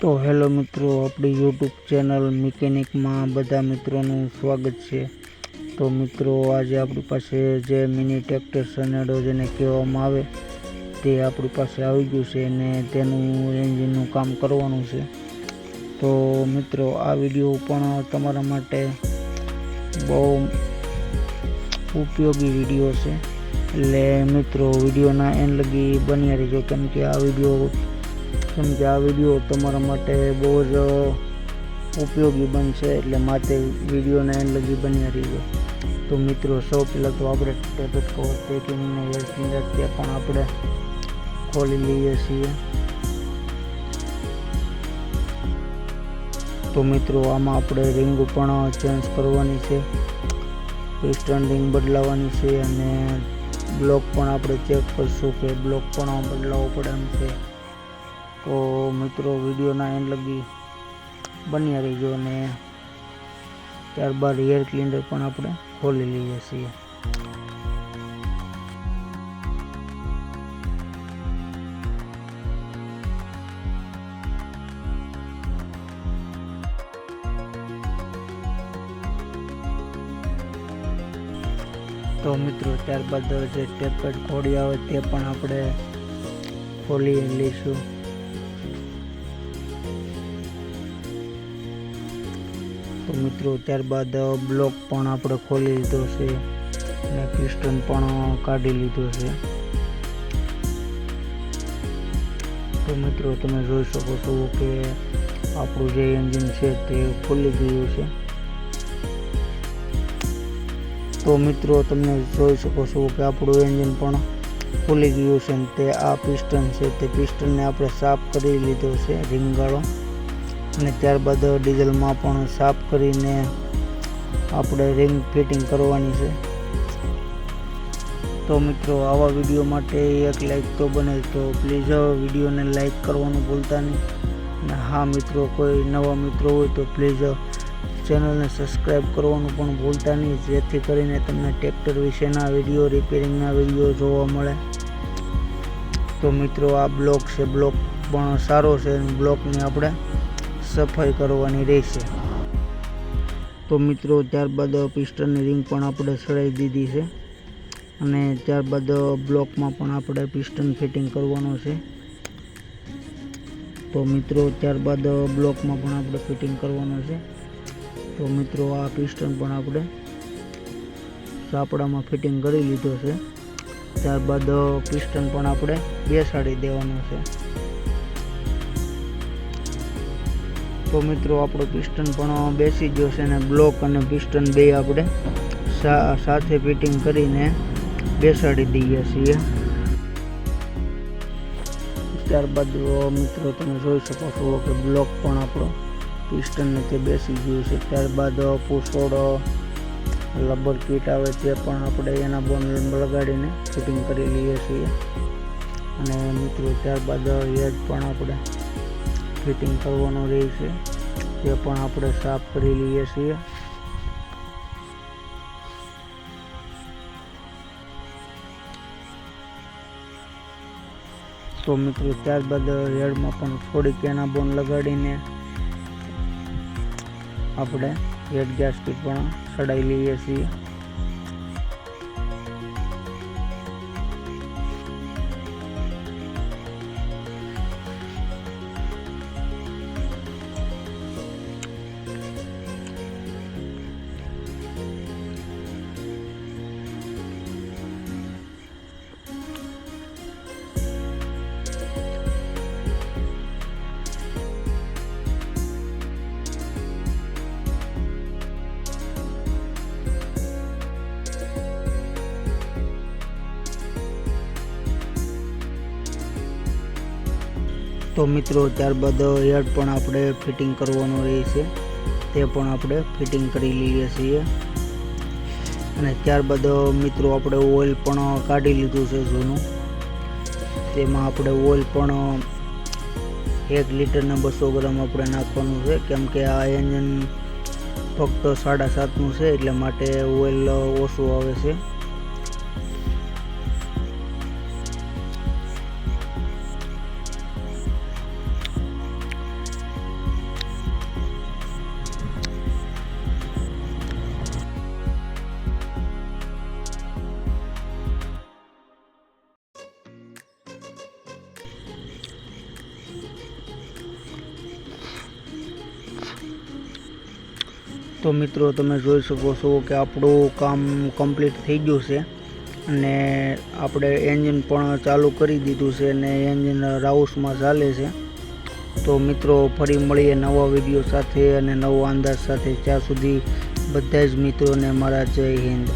तो हेलो मित्रों, अपनी यूट्यूब चैनल मिकेनिक में बधा मित्रों स्वागत है। तो मित्रों, आज अपनी पास जे मिनी ट्रेक्टर सनेडो जेने कहेवामां आवे ते अपनी पास आई गयुं छे ने तेनुं एंजीननुं काम करवानुं छे। तो मित्रों, आ विडियो पण तमारा माटे बहु उपयोगी विडियो छे, એટલે मित्रों विडियोना एंड लगी बन्या रहीजो, केम के आ विडियो तमारा माटे बहुत ज उपयोगी बनशे, एटले माटे विडियोना एंड लगी बन्या रहीजो। तो मित्रों, सौ पहला तो आपणे टेपेट कवर चेकिंग ने एयर क्लीनर ते पण आपणे खोली लईए छीए। तो मित्रों, आमां आपणे रिंग पण चेन्ज करवानी छे, पिस्टन रिंग बदलावानी छे अने ब्लॉक पण आपणे चेक करशुं के ब्लॉक पण बदलावो पड़े एम छे। तो मित्रों, विडियोना एंड लगी बन्या रहीजो ने त्यारबाद एयर क्लीनर पण आपणे खोली लईए छीए। तो मित्रों, त्यारबाद जे टेपेट खोड़ी आवे ते पण आपणे खोली लईशुं। तो मित्रों, त्यारबाद ब्लॉक पण आपणे खोली लीधो छे अने पिस्टन पण काढी लीधो छे। तो मित्रों, तमे जोई शको छो के आपणुं जे एंजीन छे ते खुली गयुं छे। तो मित्रों, तमे जोई शको छो के आपणुं एंजीन पण खुली गयुं छे। ते आ पिस्टन छे ते पिस्टन ने आपणे साफ करी लीधो छे रिंगगाळो, અને ત્યારબાદ ડીઝલમાં પણ સાફ કરીને આપણે રિંગ ફિટિંગ કરવાની છે। તો મિત્રો, આવા વિડીયો માટે એક લાઈક તો બને, તો પ્લીઝ વિડીયોને લાઈક કરવાનું ભૂલતા નહીં। અને હા મિત્રો, કોઈ નવા મિત્રો હોય તો પ્લીઝ ચેનલને સબસ્ક્રાઈબ કરવાનું પણ ભૂલતા નહીં, જેથી કરીને તમને ટ્રેક્ટર વિશેના વિડીયો, રિપેરિંગના વિડીયો જોવા મળે। તો મિત્રો, આ બ્લોક છે, બ્લોક પણ સારો છે, બ્લોકને આપણે सफाई करवानी रहेशे। तो मित्रों, त्यारबाद पिस्टननी रिंग पण आपणे सळाई दीधी छे अने त्यारबाद ब्लॉकमां पण आपणे पिस्टन फिटिंग करवानो छे। तो मित्रों, त्यारबाद ब्लॉकमां पण आपणे फिटिंग करवानो छे। तो मित्रों, आ पिस्टन पण आपणे सापडामां फिटिंग करी लीधो छे। त्यारबाद पिस्टन पण आपणे बेसाडी देवानो छे। तो मित्रों, आपणो पिस्टन पण बेसी गयो छे ने ब्लॉक अने पिस्टन बे आपणे साथे फिटिंग करीने बेसाडी दईए छीए। त्यारबाद मित्रों, तमे जोई शको छो के ब्लॉक पण आपणो पिस्टन ने ते बेसी गयो छे। त्यारबाद पुशोड लबर किट आवे ते पण आपणे एना बोन लगाडीने फिटिंग करी लईए छीए। अने मित्रों, त्यारबाद हेड पण आपणे फिटिंग करवानो रहेशे, ते पण आपणे साफ करी लईए छीए। तो मित्रों, त्यारबाद हेडमां पण थोड़ी केना बोन लगाडीने आपणे हेड गैस्केट पण सडाई लईए छीए। तो मित्रों, त्यारबाद हेड पण आपणे फिटिंग करवानो रहेशे, ते पण आपणे फिटिंग करी लईए छीए। अने त्यारबाद मित्रों, आपणे ऑइल पण काढी लीधुं छे जूनुं, तेमां आपणे ऑइल पण 1 लीटर ने 200 ग्राम आपणे नाखवानुं छे, केम के आ एंजीन फक्त 7.5 नुं छे, એટલે માટે ઓઇલ ઓછું આવે છે। તો મિત્રો તમે જોઈ શકો છો કે આપણું કામ કમ્પ્લીટ થઈ ગયું છે અને આપણે એન્જિન પણ ચાલુ કરી દીધું છે અને એન્જિન રાઉસમાં ચાલે છે. તો મિત્રો ફરી મળીએ નવા વિડીયો સાથે અને નવો અંદાજ સાથે. ત્યાં સુધી બધા જ મિત્રોને મારા જય હિન્દ.